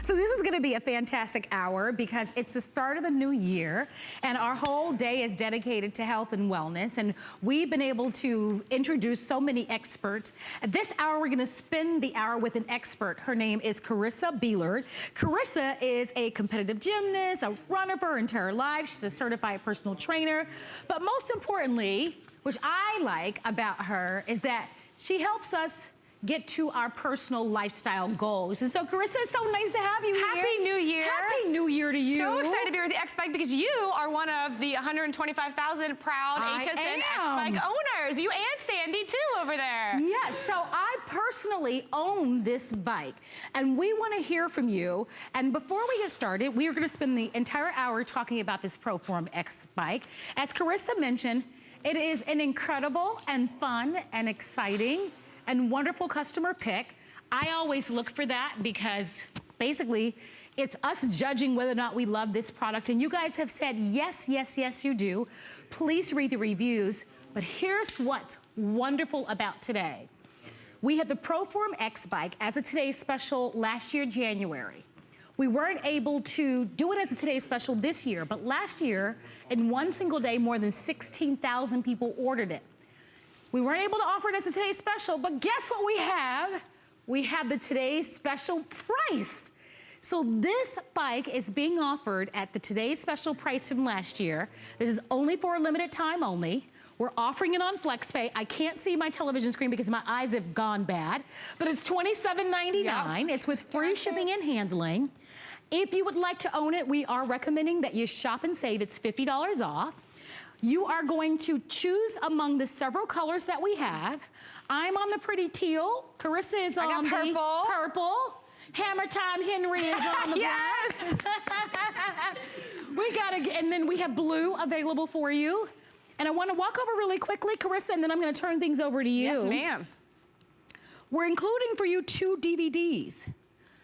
So this is gonna be a fantastic hour because it's the start of the new year and our whole day is dedicated to health and wellness, and we've been able to introduce so many experts. At this hour, we're gonna spend the hour with an expert. Her name is Carissa Beelard. Carissa is a competitive gymnast, a runner for her entire life. She's a certified personal trainer. But most importantly, which I like about her, is that she helps us get to our personal lifestyle goals. And so Carissa, it's so nice to have you here. Happy New Year. Happy New Year to you. So excited to be here with the XBike because you are one of the 125,000 proud HSN XBike owners. You and Sandy too over there. Yes, so I personally own this bike and we want to hear from you. And before we get started, we are going to spend the entire hour talking about this ProForm XBike. As Carissa mentioned, it is an incredible and fun and exciting and wonderful customer pick. I always look for that because basically it's us judging whether or not we love this product. And you guys have said, yes, yes, yes, you do. Please read the reviews. But here's what's wonderful about today. We had the ProForm XBike as a Today's Special last year, January. We weren't able to do it as a Today's Special this year, but last year, in one single day, more than 16,000 people ordered it. We weren't able to offer it as a Today's Special, but guess what we have? We have the Today's Special price. So this bike is being offered at the Today's Special price from last year. This is only for a limited time only. We're offering it on FlexPay. I can't see my television screen because my eyes have gone bad, but it's $27.99. Yep. It's with free shipping and handling. If you would like to own it, we are recommending that you shop and save. It's $50 off. You are going to choose among the several colors that we have. I'm on the pretty teal. Carissa is on the purple. Hammer Time Henry is on the black. We and then we have blue available for you. And I want to walk over really quickly, Carissa, and then I'm going to turn things over to you. Yes, ma'am. We're including for you 2 DVDs.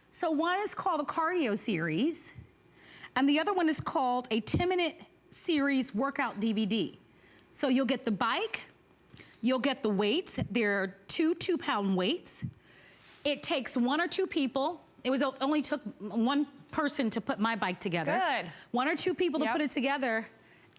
So one is called the Cardio Series, and the other one is called a 10-minute series workout DVD. So you'll get the bike, you'll get the weights. There are 2 2-pound weights. It takes 1 or 2 people. Only took 1 person to put my bike together. Good. 1 or 2 people to put it together.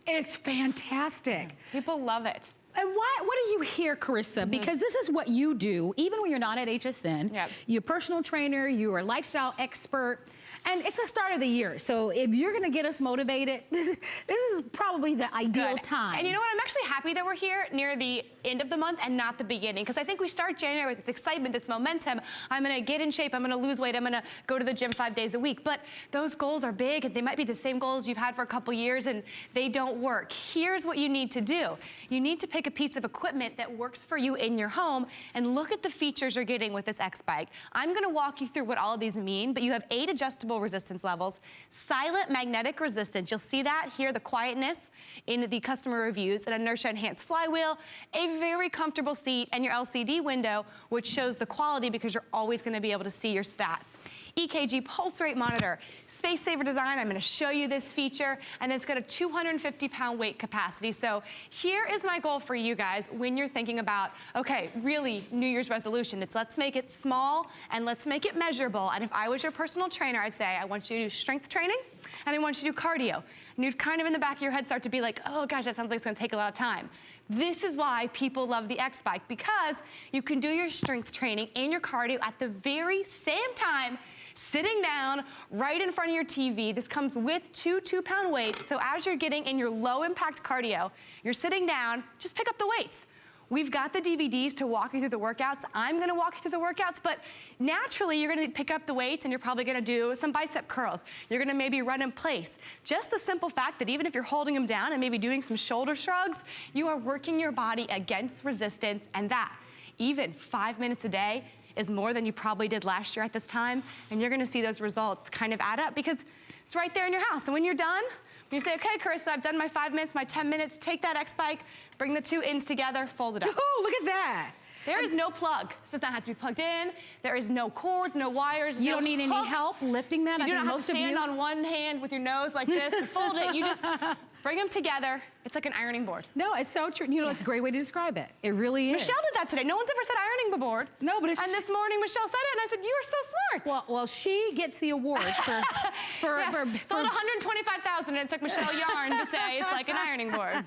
It's fantastic. People love it. And what do you hear, Carissa? Because this is what you do, even when you're not at HSN. Yep. You're a personal trainer, you're a lifestyle expert, and it's the start of the year. So if you're gonna get us motivated, this is probably the ideal time. And you know what, I'm actually happy that we're here near the end of the month and not the beginning, because I think we start January with this excitement, this momentum. I'm gonna get in shape, I'm gonna lose weight, I'm gonna go to the gym 5 days a week. But those goals are big, and they might be the same goals you've had for a couple years, and they don't work. Here's what you need to do. You need to pick a piece of equipment that works for you in your home and look at the features you're getting with this XBike. I'm gonna walk you through what all of these mean, but you have 8 adjustable resistance levels, silent magnetic resistance. You'll see that here, the quietness in the customer reviews, an inertia enhanced flywheel, a very comfortable seat, and your LCD window, which shows the quality because you're always gonna be able to see your stats. EKG pulse rate monitor, space saver design, I'm gonna show you this feature, and it's got a 250-pound weight capacity. So here is my goal for you guys when you're thinking about, okay, really New Year's resolution. It's let's make it small and let's make it measurable. And if I was your personal trainer, I'd say, I want you to do strength training and I want you to do cardio. And you'd kind of in the back of your head start to be like, oh gosh, that sounds like it's gonna take a lot of time. This is why people love the XBike, because you can do your strength training and your cardio at the very same time, sitting down right in front of your TV. This comes with 2 2-pound weights, so as you're getting in your low impact cardio, you're sitting down, just pick up the weights. We've got the DVDs to walk you through the workouts. I'm gonna walk you through the workouts, but naturally you're gonna pick up the weights and you're probably gonna do some bicep curls. You're gonna maybe run in place. Just the simple fact that even if you're holding them down and maybe doing some shoulder shrugs, you are working your body against resistance, and that, even 5 minutes a day, is more than you probably did last year at this time, and you're gonna see those results kind of add up because it's right there in your house. And when you're done, you say, okay, Carissa, I've done my 5 minutes, my 10 minutes, take that XBike, bring the 2 ends together, fold it up. Oh, look at that. There is no plug. This does not have to be plugged in. There is no cords, no wires, You no don't need hooks. any help lifting that? You don't have to stand on one hand with your nose like this and fold it. You just Bring them together. It's like an ironing board. No, it's so true. You know, it's a great way to describe it. It really is. Michelle did that today. No one's ever said ironing board. No, but it's... And this morning, Michelle said it, and I said, you are so smart. Well, she gets the award for... Yes. Sold 125,000, and it took Michelle Yarn to say it's like an ironing board.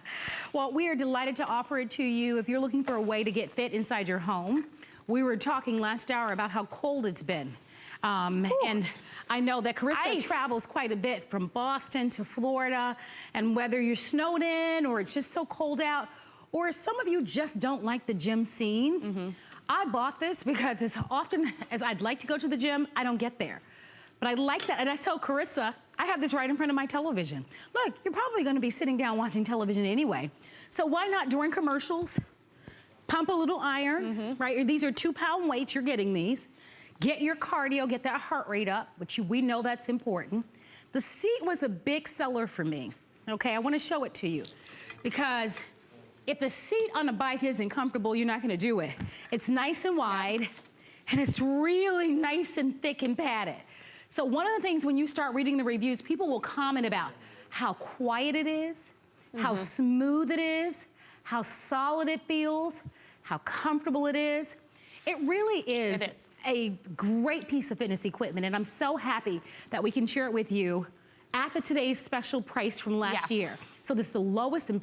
Well, we are delighted to offer it to you if you're looking for a way to get fit inside your home. We were talking last hour about how cold it's been. And I know that Carissa travels quite a bit from Boston to Florida, and whether you're snowed in or it's just so cold out, or some of you just don't like the gym scene, I bought this because as often as I'd like to go to the gym, I don't get there. But I like that, and I told Carissa, I have this right in front of my television. Look, you're probably gonna be sitting down watching television anyway, so why not during commercials, pump a little iron, right? These are 2-pound weights, you're getting these. Get your cardio, get that heart rate up, which we know that's important. The seat was a big seller for me, okay? I wanna show it to you because if the seat on a bike isn't comfortable, you're not gonna do it. It's nice and wide, and it's really nice and thick and padded. So one of the things when you start reading the reviews, people will comment about how quiet it is, how smooth it is, how solid it feels, how comfortable it is. It really is. It is a great piece of fitness equipment, and I'm so happy that we can share it with you at today's special price from last year. So this is the lowest and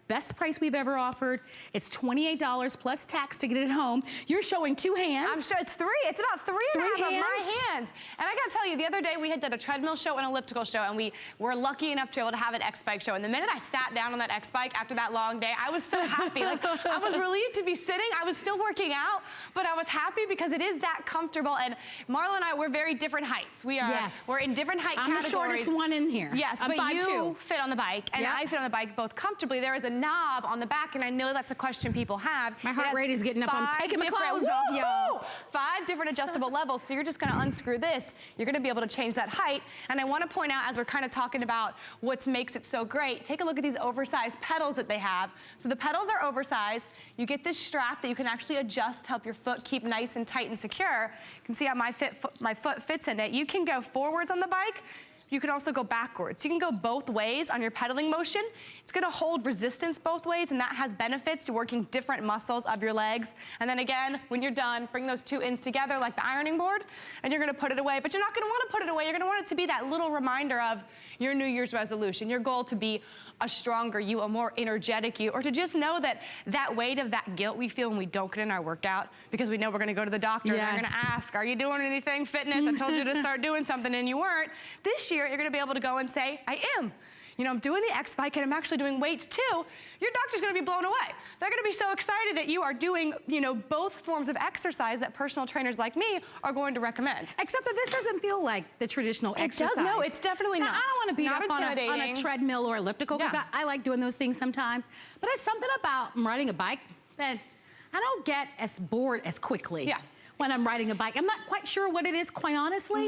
best price we've ever offered. It's $28 plus tax to get it home. You're showing 2 hands. I'm sure it's 3. It's about 3 and a half of my hands. And I gotta tell you, the other day we had done a treadmill show and an elliptical show, and we were lucky enough to be able to have an X-Bike show. And the minute I sat down on that X-Bike after that long day, I was so happy. Like, I was relieved to be sitting. I was still working out, but I was happy because it is that comfortable. And Marla and I, we're very different heights. We are, we're in different height categories. I'm the shortest one in here. Yes, I'm but 5'2". you fit on the bike, and I fit on the bike both comfortably. There is a knob on the back, and I know that's a question people have. My heart rate is getting up. I'm taking my clothes off, y'all. 5 different adjustable levels, so you're just gonna unscrew this. You're gonna be able to change that height. And I wanna point out, as we're kind of talking about what makes it so great, take a look at these oversized pedals that they have. So the pedals are oversized. You get this strap that you can actually adjust to help your foot keep nice and tight and secure. You can see how my foot fits in it. You can go forwards on the bike. You can also go backwards. You can go both ways on your pedaling motion. It's gonna hold resistance both ways, and that has benefits to working different muscles of your legs. And then again, when you're done, bring those 2 ends together like the ironing board, and you're gonna put it away. But you're not gonna wanna put it away. You're gonna want it to be that little reminder of your New Year's resolution, your goal to be a stronger you, a more energetic you, or to just know that that weight of that guilt we feel when we don't get in our workout because we know we're gonna go to the doctor and they're gonna ask, are you doing anything fitness? I told you to start doing something and you weren't. This year, you're gonna be able to go and say, I am. You know, I'm doing the X-Bike and I'm actually doing weights too. Your doctor's gonna be blown away. They're gonna be so excited that you are doing, you know, both forms of exercise that personal trainers like me are going to recommend. Except that this doesn't feel like the traditional exercise. It does, no, it's definitely not. I don't wanna beat up on a treadmill or elliptical, because I like doing those things sometimes. But it's something about riding a bike that I don't get as bored as quickly. When I'm riding a bike. I'm not quite sure what it is, quite honestly,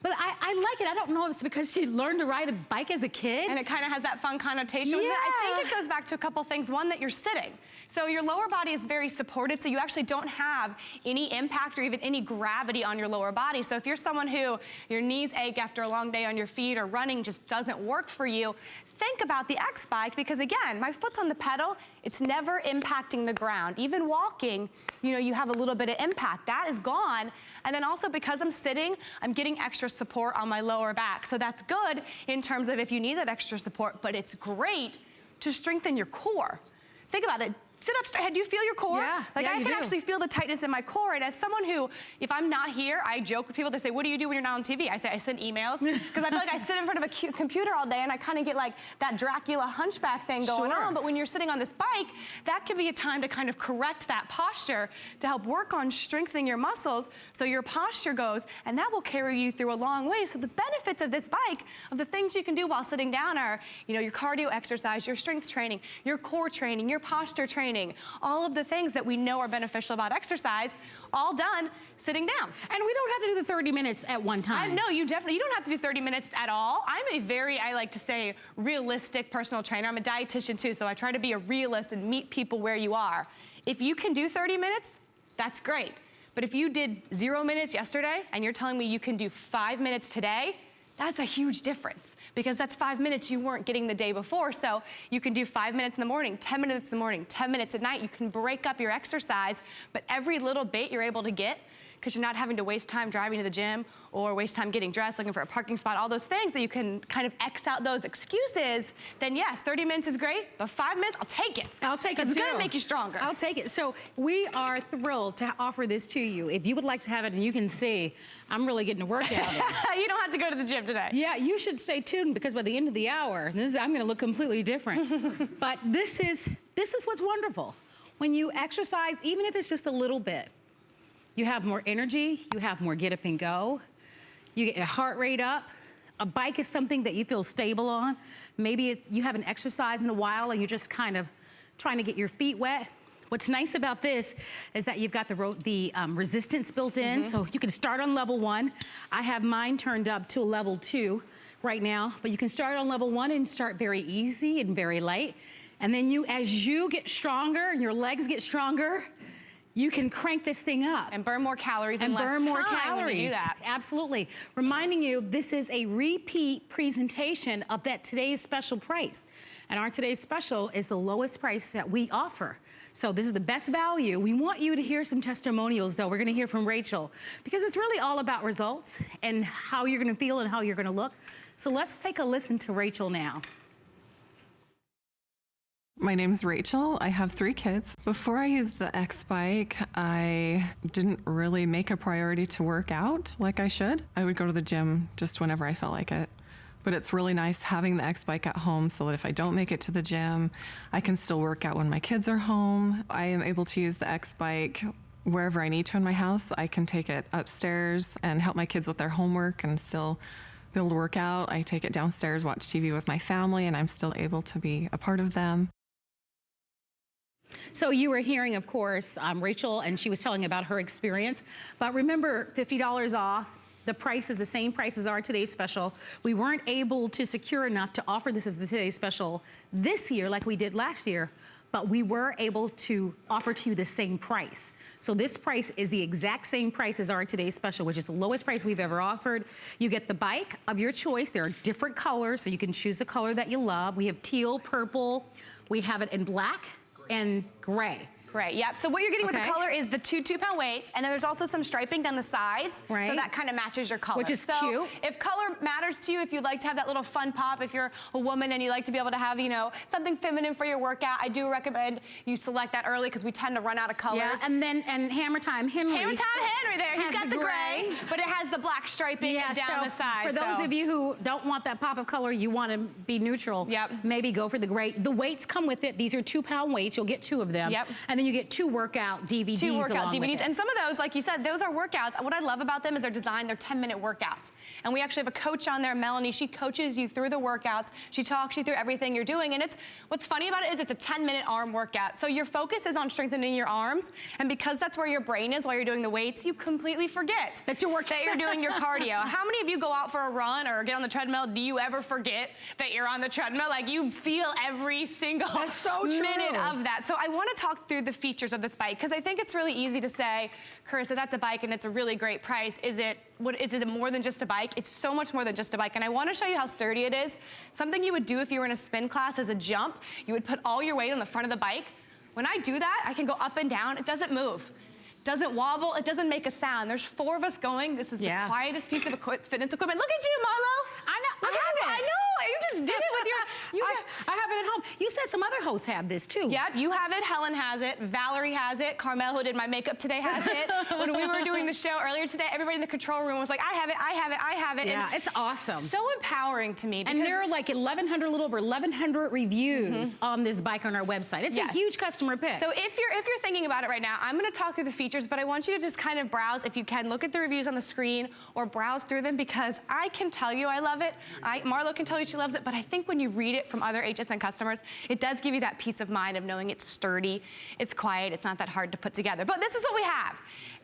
but I like it. I don't know if it's because she learned to ride a bike as a kid. And it kind of has that fun connotation with it. I think it goes back to a couple things. One, that you're sitting. So your lower body is very supported, so you actually don't have any impact or even any gravity on your lower body. So if you're someone who your knees ache after a long day on your feet or running just doesn't work for you, think about the X-Bike, because again, my foot's on the pedal, it's never impacting the ground. Even walking, you know, you have a little bit of impact. That is gone. And then also because I'm sitting, I'm getting extra support on my lower back. So that's good in terms of if you need that extra support, but it's great to strengthen your core. Think about it. Sit up straight. Do you feel your core? Like I can actually feel the tightness in my core. And as someone who, if I'm not here, I joke with people. They say, "What do you do when you're not on TV?" I say, "I send emails," because I feel like I sit in front of a computer all day, and I kind of get like that Dracula hunchback thing going on. But when you're sitting on this bike, that can be a time to kind of correct that posture to help work on strengthening your muscles, so your posture goes, and that will carry you through a long way. So the benefits of this bike, of the things you can do while sitting down, are, you know, your cardio exercise, your strength training, your core training, your posture training. All of the things that we know are beneficial about exercise, all done sitting down. And we don't have to do the 30 minutes at one time. No, you don't have to do 30 minutes at all. I'm a very, I like to say, realistic personal trainer. I'm a dietitian too, so I try to be a realist and meet people where you are. If you can do 30 minutes, that's great. But if you did 0 minutes yesterday and you're telling me you can do 5 minutes today, That's a huge difference because that's 5 minutes you weren't getting the day before. So you can do 5 minutes in the morning, 10 minutes in the morning, 10 minutes at night. You can break up your exercise, but every little bit you're able to get, because you're not having to waste time driving to the gym or waste time getting dressed, looking for a parking spot, all those things that you can kind of X out those excuses, then yes, 30 minutes is great, but 5 minutes, I'll take it. I'll take it too. It's gonna make you stronger. I'll take it. So we are thrilled to offer this to you. If you would like to have it, and you can see, I'm really getting a workout in. You don't have to go to the gym today. Yeah, you should stay tuned because by the end of the hour, I'm gonna look completely different. But this is what's wonderful. When you exercise, even if it's just a little bit, you have more energy, you have more get up and go, you get your heart rate up. A bike is something that you feel stable on. Maybe you haven't exercised in a while and you're just kind of trying to get your feet wet. What's nice about this is that you've got the resistance built in, so you can start on level 1. I have mine turned up to a level 2 right now, but you can start on level 1 and start very easy and very light. And then as you get stronger and your legs get stronger, you can crank this thing up. And burn more calories and less time when you do that. Absolutely. Reminding you, this is a repeat presentation of that today's special price. And our today's special is the lowest price that we offer. So this is the best value. We want you to hear some testimonials though. We're gonna hear from Rachel because it's really all about results and how you're gonna feel and how you're gonna look. So let's take a listen to Rachel now. My name's Rachel. I have 3 kids. Before I used the XBike, I didn't really make a priority to work out like I should. I would go to the gym just whenever I felt like it. But it's really nice having the XBike at home so that if I don't make it to the gym, I can still work out when my kids are home. I am able to use the XBike wherever I need to in my house. I can take it upstairs and help my kids with their homework and still be able to work out. I take it downstairs, watch TV with my family, and I'm still able to be a part of them. So you were hearing, of course, Rachel, and she was telling about her experience. But remember, $50 off. The price is the same price as our today's special. We weren't able to secure enough to offer this as the today's special this year like we did last year, but we were able to offer to you the same price. So this price is the exact same price as our today's special, which is the lowest price we've ever offered. You get the bike of your choice. There are different colors, so you can choose the color that you love. We have teal, purple. We have it in black and gray. Great, yep. So what you're getting with the color is the 2 2-pound weights, and then there's also some striping down the sides, right? So that kind of matches your color. Which is cute. If color matters to you, if you'd like to have that little fun pop, if you're a woman and you like to be able to have, you know, something feminine for your workout, I do recommend you select that early because we tend to run out of colors. Yeah, and then Hammer Time Henry. Hammer Time Henry there, he's got the gray, but it has the black striping down the side. For those of you who don't want that pop of color, you want to be neutral, maybe go for the gray. The weights come with it. These are 2-pound weights. You'll get 2 of them. Yep. And then you get 2 workout DVDs. 2 workout DVDs. And some of those, like you said, those are workouts. What I love about them is they're designed, they're 10-minute workouts. And we actually have a coach on there, Melanie. She coaches you through the workouts. She talks you through everything you're doing. And what's funny about it is it's a 10-minute arm workout. So your focus is on strengthening your arms. And because that's where your brain is while you're doing the weights, you completely forget that you're doing your cardio. How many of you go out for a run or get on the treadmill? Do you ever forget that you're on the treadmill? Like you feel every single minute of that. So I want to talk through the features of this bike because I think it's really easy to say, Carissa, that's a bike and it's a really great price. Is it more than just a bike? It's so much more than just a bike. And I want to show you how sturdy it is. Something you would do if you were in a spin class as a jump, you would put all your weight on the front of the bike. When I do that, I can go up and down. It doesn't move. Doesn't wobble, it doesn't make a sound. There's 4 of us going. This is the quietest piece of fitness equipment. Look at you, Marlo. I know, I know, you just did it with your, I have it at home. You said some other hosts have this too. Yep, you have it, Helen has it, Valerie has it, Carmel, who did my makeup today, has it. When we were doing the show earlier today, everybody in the control room was like, I have it, I have it, I have it. Yeah, and it's awesome. So empowering to me. And there are like 1,100, a little over 1,100 reviews on this bike on our website. It's a huge customer pick. So if you're thinking about it right now, I'm gonna talk through the features, but I want you to just kind of browse, if you can, look at the reviews on the screen or browse through them because I can tell you I love it. Marlo can tell you she loves it, but I think when you read it from other HSN customers, it does give you that peace of mind of knowing it's sturdy, it's quiet, it's not that hard to put together. But this is what we have.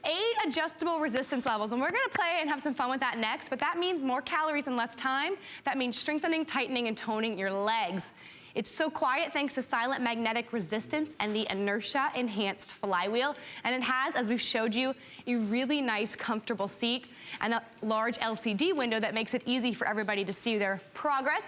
8 adjustable resistance levels, and we're gonna play and have some fun with that next, but that means more calories in less time. That means strengthening, tightening, and toning your legs. It's so quiet thanks to silent magnetic resistance and the inertia enhanced flywheel. And it has, as we've showed you, a really nice, comfortable seat and a large LCD window that makes it easy for everybody to see their progress.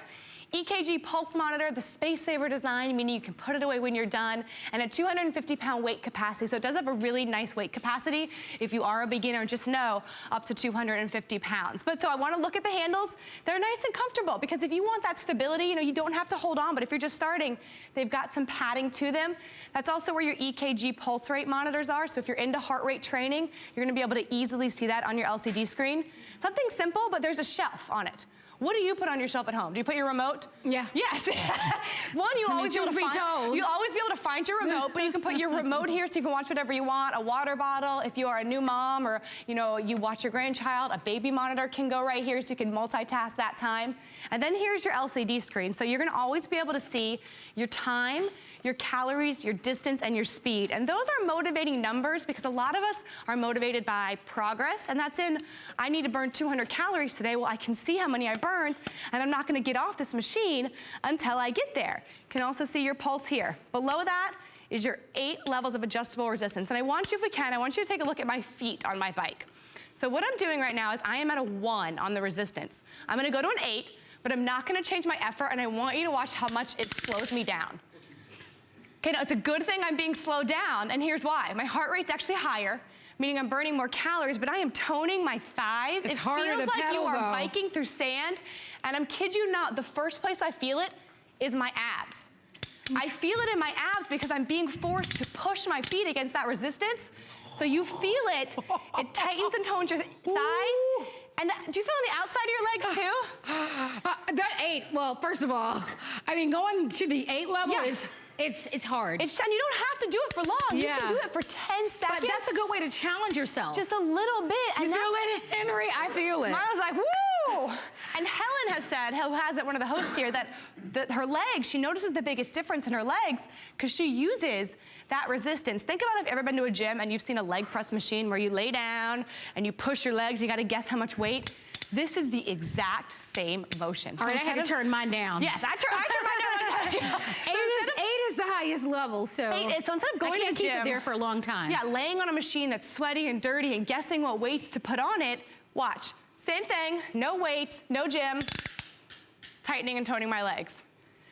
EKG pulse monitor, the space saver design, meaning you can put it away when you're done, and a 250-pound weight capacity. So it does have a really nice weight capacity. If you are a beginner, just know up to 250 pounds. But so I want to look at the handles. They're nice and comfortable because if you want that stability, you don't have to hold on, but if you're just starting, they've got some padding to them. That's also where your EKG pulse rate monitors are. So if you're into heart rate training, you're going to be able to easily see that on your LCD screen. Something simple, but there's a shelf on it. What do you put on your shelf at home? Do you put your remote? Yeah. Yes. One, you'll always be able to find your remote, but you can put your remote here so you can watch whatever you want. A water bottle, if you are a new mom or you watch your grandchild, a baby monitor can go right here so you can multitask that time. And then here's your LCD screen. So you're gonna always be able to see your time, your calories, your distance, and your speed. And those are motivating numbers because a lot of us are motivated by progress, and that's in, I need to burn 200 calories today. Well, I can see how many I burned, and I'm not gonna get off this machine until I get there. You can also see your pulse here. Below that is your 8 levels of adjustable resistance. And I want you, if we can, I want you to take a look at my feet on my bike. So what I'm doing right now is I am at a 1 on the resistance. I'm gonna go to an 8, but I'm not gonna change my effort, and I want you to watch how much it slows me down. Okay, now it's a good thing I'm being slowed down, and here's why. My heart rate's actually higher, meaning I'm burning more calories, but I am toning my thighs. It's harder to feels like pedal, you are though. biking through sand, and I'm kid you not, the first place I feel it is my abs. I feel it in my abs because I'm being forced to push my feet against that resistance. So you feel it, it tightens and tones your thighs. And do you feel on the outside of your legs too? That 8, well, first of all, I mean, going to the 8 level is, it's hard. And you don't have to do it for long. Yeah. You can do it for 10 seconds. But that's a good way to challenge yourself. Just a little bit. You feel it, Henry? I feel it. Miles like, woo! And Helen has said, who has it, one of the hosts here, that her legs, she notices the biggest difference in her legs because she uses that resistance. Think about if you've ever been to a gym and you've seen a leg press machine where you lay down and you push your legs, you gotta guess how much weight. This is the exact same motion. All right, I had to turn mine down. Yes, I turned mine down. 8 is the highest level, so. 8 is, so instead of going to the keep gym, it there for a long time. Yeah, laying on a machine that's sweaty and dirty and guessing what weights to put on it, watch. Same thing, no weights, no gym, tightening and toning my legs.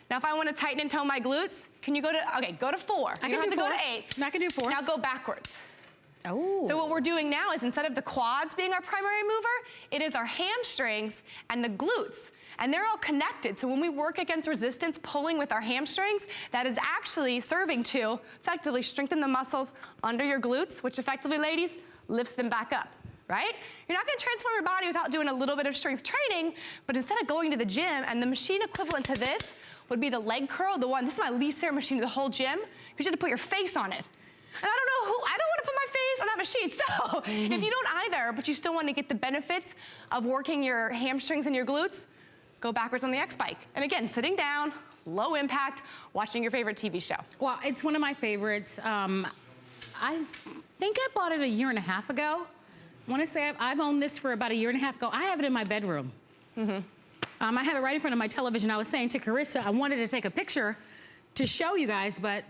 Now, if I want to tighten and tone my glutes, can you go to, okay, go to 4. I you can don't do have to 4. go to 8. I can do 4. Now go backwards. Oh. So what we're doing now is instead of the quads being our primary mover, it is our hamstrings and the glutes. And they're all connected. So when we work against resistance, pulling with our hamstrings, that is actually serving to effectively strengthen the muscles under your glutes, which effectively, ladies, lifts them back up. Right? You're not going to transform your body without doing a little bit of strength training, but instead of going to the gym, and the machine equivalent to this would be the leg curl, this is my least favorite machine in the whole gym, because you have to put your face on it. And I don't want to put my face on that machine. So if you don't either, but you still want to get the benefits of working your hamstrings and your glutes, go backwards on the X-Bike. And again, sitting down, low impact, watching your favorite TV show. Well, it's one of my favorites. I think I bought it a year and a half ago. I want to say I've owned this for about a year and a half ago. I have it in my bedroom. I have it right in front of my television. I was saying to Carissa, I wanted to take a picture to show you guys, but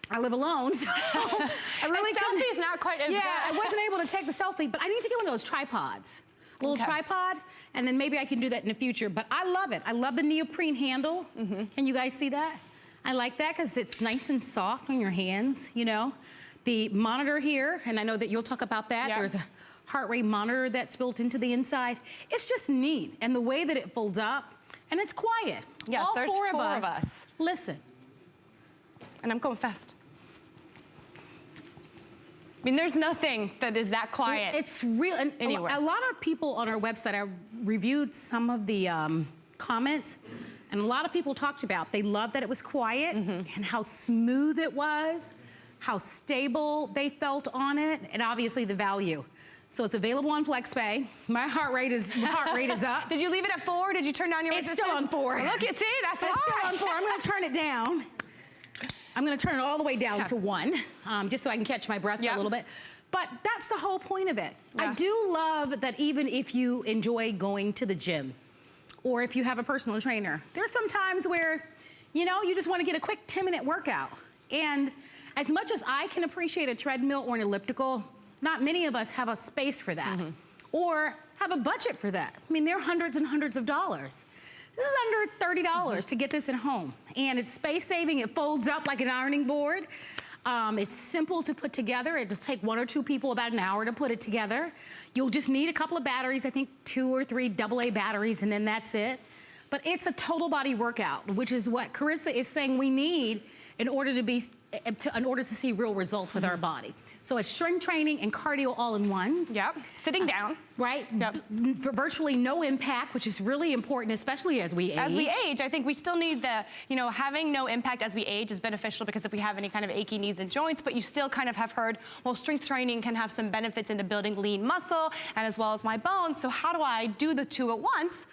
I live alone, so I really couldn't. Selfie is not quite as good. I wasn't able to take the selfie, but I need to get one of those tripods. A little tripod, and then maybe I can do that in the future. But I love it. I love the neoprene handle. Can you guys see that? I like that because it's nice and soft on your hands, The monitor here, and I know that you'll talk about that. Yep. There's a heart rate monitor that's built into the inside. It's just neat, and the way that it folds up, and it's quiet. Yes, all there's four of four us. of us. Listen. And I'm going fast. I mean, there's nothing that is that quiet. It's real, and anywhere. a lot of people on our website, I reviewed some of the comments, and a lot of people talked about, they loved that it was quiet, and how smooth it was, how stable they felt on it, and obviously the value. So it's available on FlexPay. My heart rate is up. Did you leave it at 4? Did you turn down your resistance? It's still on 4. Look, see, that's It's still on 4. I'm gonna turn it down. I'm gonna turn it all the way down to 1, just so I can catch my breath for a little bit. But that's the whole point of it. Yeah. I do love that even if you enjoy going to the gym, or if you have a personal trainer, there's some times where you know, you just want to get a quick 10-minute workout. And as much as I can appreciate a treadmill or an elliptical, not many of us have a space for that or have a budget for that. I mean, they're hundreds and hundreds of dollars. This is under $30 to get this at home. And it's space saving, it folds up like an ironing board. It's simple to put together. It just takes 1 or 2 people about an hour to put it together. You'll just need a couple of batteries, I think 2 or 3 AA batteries, and then that's it. But it's a total body workout, which is what Carissa is saying we need in order to see real results with our body. So it's strength training and cardio all in one. Yep, sitting down. Right? Yep. Virtually no impact, which is really important, especially as we age. As we age, I think we still need the, you know, having no impact as we age is beneficial because if we have any kind of achy knees and joints, but you still kind of have heard, well, strength training can have some benefits into building lean muscle and as well as my bones. So how do I do the two at once?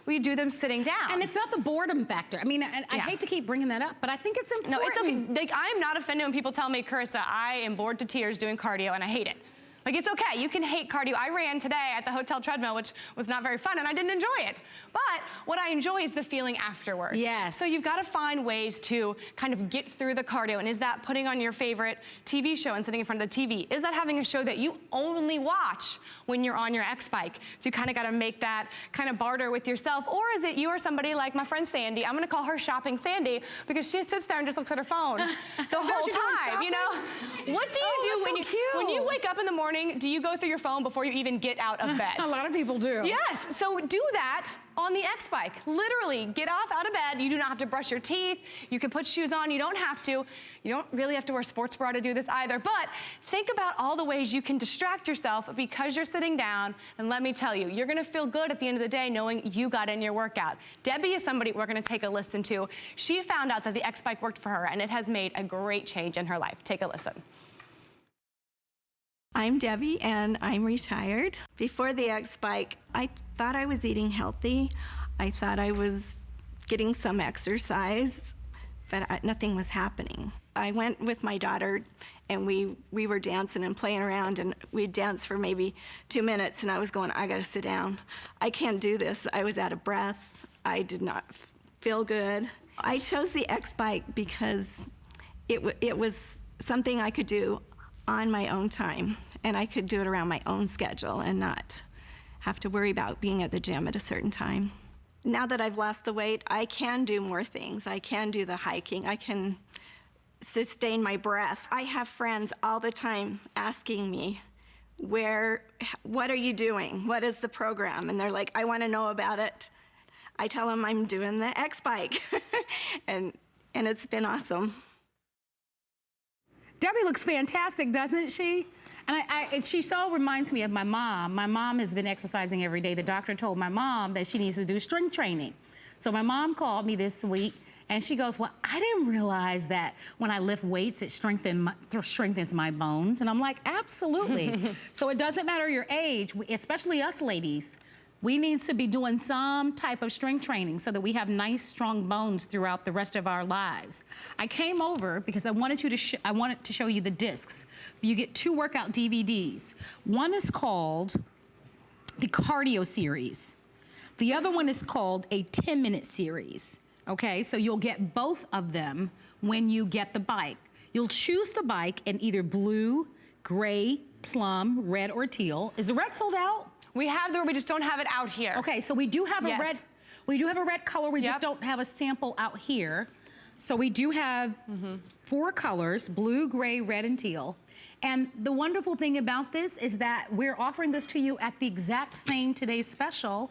We do them sitting down. And it's not the boredom factor. I mean, I hate to keep bringing that up, but I think it's important. No, it's okay. Like, I am not offended when people tell me, Carissa, I am bored to tears doing cardio and I hate it. Like, it's okay, you can hate cardio. I ran today at the hotel treadmill, which was not very fun, and I didn't enjoy it. But what I enjoy is the feeling afterwards. Yes. So you've got to find ways to kind of get through the cardio, and is that putting on your favorite TV show and sitting in front of the TV? Is that having a show that you only watch when you're on your X-Bike? So you kind of got to make that kind of barter with yourself, or is it you or somebody like my friend Sandy? I'm going to call her Shopping Sandy because she sits there and just looks at her phone the whole time, you know? What do you do when you wake up in the morning? Do you go through your phone before you even get out of bed? A lot of people do. Yes, so do that on the X-Bike. Literally, get out of bed. You do not have to brush your teeth. You can put shoes on. You don't have to. You don't really have to wear a sports bra to do this either. But think about all the ways you can distract yourself because you're sitting down. And let me tell you, you're going to feel good at the end of the day knowing you got in your workout. Debbie is somebody we're going to take a listen to. She found out that the X-Bike worked for her, and it has made a great change in her life. Take a listen. I'm Debbie and I'm retired. Before the X-Bike, I thought I was eating healthy. I thought I was getting some exercise, but nothing was happening. I went with my daughter and we were dancing and playing around, and we'd dance for maybe 2 minutes and I was going, I gotta sit down. I can't do this. I was out of breath. I did not feel good. I chose the X-Bike because it was something I could do on my own time, and I could do it around my own schedule and not have to worry about being at the gym at a certain time. Now that I've lost the weight, I can do more things. I can do the hiking. I can sustain my breath. I have friends all the time asking me, what are you doing? What is the program? And they're like, I want to know about it. I tell them I'm doing the X-Bike, and it's been Debbie looks fantastic, doesn't she? And she so reminds me of my mom. My mom has been exercising every day. The doctor told my mom that she needs to do strength training. So my mom called me this week and she goes, well, I didn't realize that when I lift weights, it strengthens my bones. And I'm like, absolutely. So it doesn't matter your age, especially us ladies. We need to be doing some type of strength training so that we have nice, strong bones throughout the rest of our lives. I came over because I wanted to show you the discs. You get 2 workout DVDs. One is called the cardio series. The other one is called a 10-minute series. Okay, so you'll get both of them when you get the bike. You'll choose the bike in either blue, gray, plum, red, or teal. Is the red sold out? We have we just don't have it out here. Okay, so we do have a red. We do have a red color. We just don't have a sample out here. So we do have 4 colors: blue, gray, red, and teal. And the wonderful thing about this is that we're offering this to you at the exact same today's special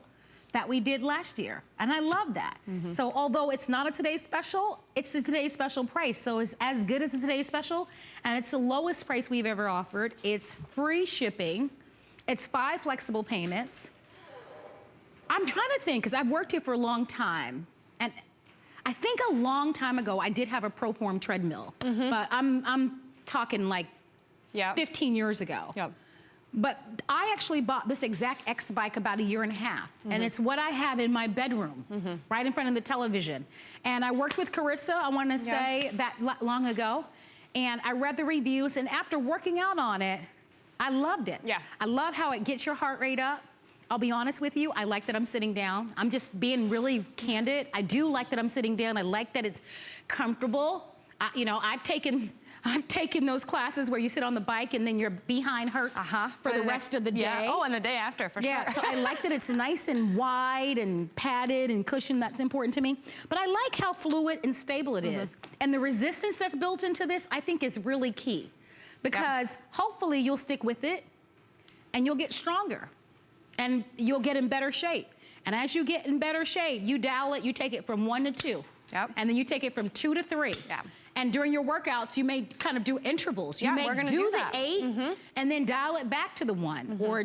that we did last year. And I love that. So although it's not a today's special, it's the today's special price. So it's as good as the today's special, and it's the lowest price we've ever offered. It's free shipping. It's 5 flexible payments. I'm trying to think, because I've worked here for a long time, and I think a long time ago I did have a ProForm treadmill, but I'm talking like 15 years ago. But I actually bought this exact X-Bike about 1.5 years, and it's what I have in my bedroom, right in front of the television. And I worked with Carissa, I want to say, that long ago, and I read the reviews, and after working out on it, I loved it. I love how it gets your heart rate up. I'll be honest with you, I like that I'm sitting down. I'm just being really candid. I do like that I'm sitting down. I like that it's comfortable. You know, I've taken those classes where you sit on the bike and then your behind hurts for the rest of the day. Yeah. Oh, and the day after, for sure. So I like that it's nice and wide and padded and cushioned. That's important to me. But I like how fluid and stable it is. And the resistance that's built into this, I think, is really key. Because hopefully you'll stick with it and you'll get stronger and you'll get in better shape. And as you get in better shape, you dial it, you take it from 1 to 2. And then you take it from 2 to 3. And during your workouts, you may kind of do intervals. You may do the 8 and then dial it back to the 1. Or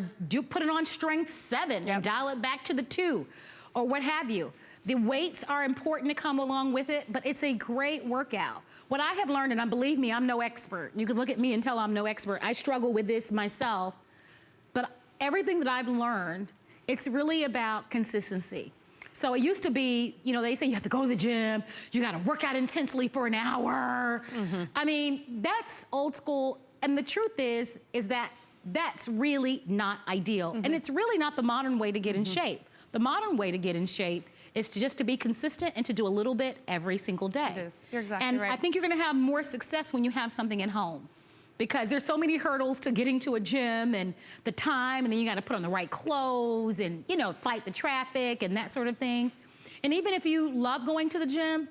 put it on strength 7 and dial it back to the 2, or what have you. The weights are important to come along with it, but it's a great workout. What I have learned, and believe me, I'm no expert. You can look at me and tell I'm no expert. I struggle with this myself. But everything that I've learned, it's really about consistency. So it used to be, you know, they say you have to go to the gym, you got to work out intensely for an hour. I mean, that's old school. And the truth is that that's really not ideal. And it's really not the modern way to get in shape. The modern way to get in shape is to be consistent and to do a little bit every single day. It is. You're exactly and right. I think you're going to have more success when you have something at home. Because there's so many hurdles to getting to a gym and the time, and then you got to put on the right clothes and, you know, fight the traffic and that sort of thing. And even if you love going to the gym,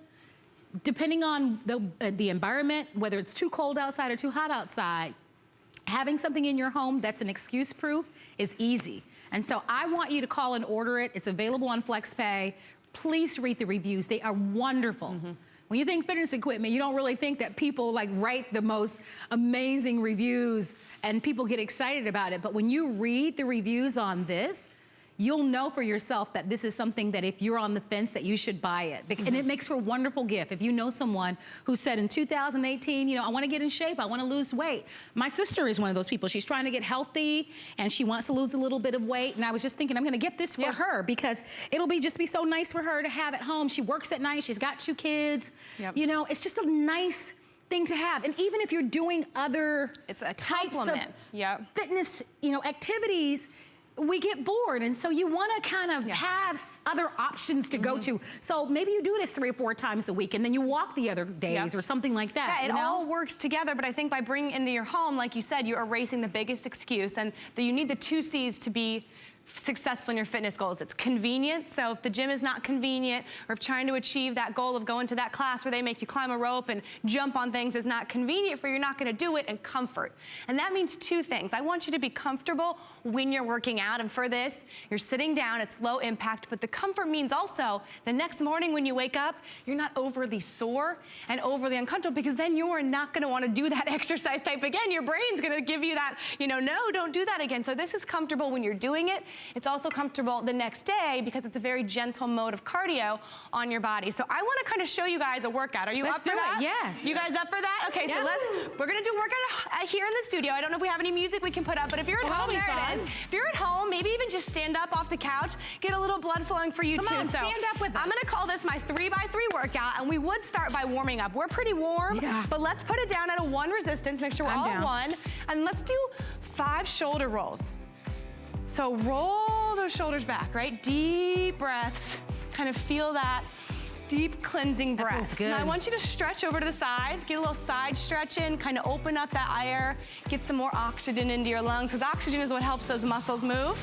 depending on the environment, whether it's too cold outside or too hot outside, having something in your home that's an excuse proof is easy. And so I want you to call and order it. It's available on FlexPay. Please read the reviews. They are wonderful. When you think fitness equipment, you don't really think that people like write the most amazing reviews and people get excited about it. But when you read the reviews on this, you'll know for yourself that this is something that if you're on the fence that you should buy it. And it makes for a wonderful gift. If you know someone who said in 2018, you know, I want to get in shape, I want to lose weight. My sister is one of those people. She's trying to get healthy and she wants to lose a little bit of weight. And I was just thinking, I'm going to get this for her because it'll just be so nice for her to have at home. She works at night. She's got 2 kids. You know, it's just a nice thing to have. And even if you're doing other types of fitness, you know, activities, we get bored, and so you want to kind of have other options to go to. So maybe you do this 3 or 4 times a week, and then you walk the other days or something like that. Yeah, it all works together, but I think by bringing it into your home, like you said, you're erasing the biggest excuse, and that you need the 2 C's to be successful in your fitness goals. It's convenient, so if the gym is not convenient, or if trying to achieve that goal of going to that class where they make you climb a rope and jump on things is not convenient for you, you're not gonna do it, and comfort. And that means 2 things. I want you to be comfortable when you're working out, and for this, you're sitting down, it's low impact, but the comfort means also the next morning when you wake up, you're not overly sore and overly uncomfortable, because then you're not gonna wanna do that exercise type again. Your brain's gonna give you that, you know, no, don't do that again. So this is comfortable when you're doing it. It's also comfortable the next day because it's a very gentle mode of cardio on your body. So I want to kind of show you guys a workout. Are you up for that? Yes. You guys up for that? Okay, so we're going to do a workout here in the studio. I don't know if we have any music we can put up, but if you're at home, there it is. If you're at home, maybe even just stand up off the couch, get a little blood flowing for you too. Come on, stand up with us. I'm going to call this my 3x3 workout, and we would start by warming up. We're pretty warm, but let's put it down at a 1 resistance. Make sure we're all at 1. And let's do 5 shoulder rolls. So roll those shoulders back, right? Deep breaths. Kind of feel that deep cleansing breaths. Now I want you to stretch over to the side, get a little side stretch in, kind of open up that air, get some more oxygen into your lungs, because oxygen is what helps those muscles move.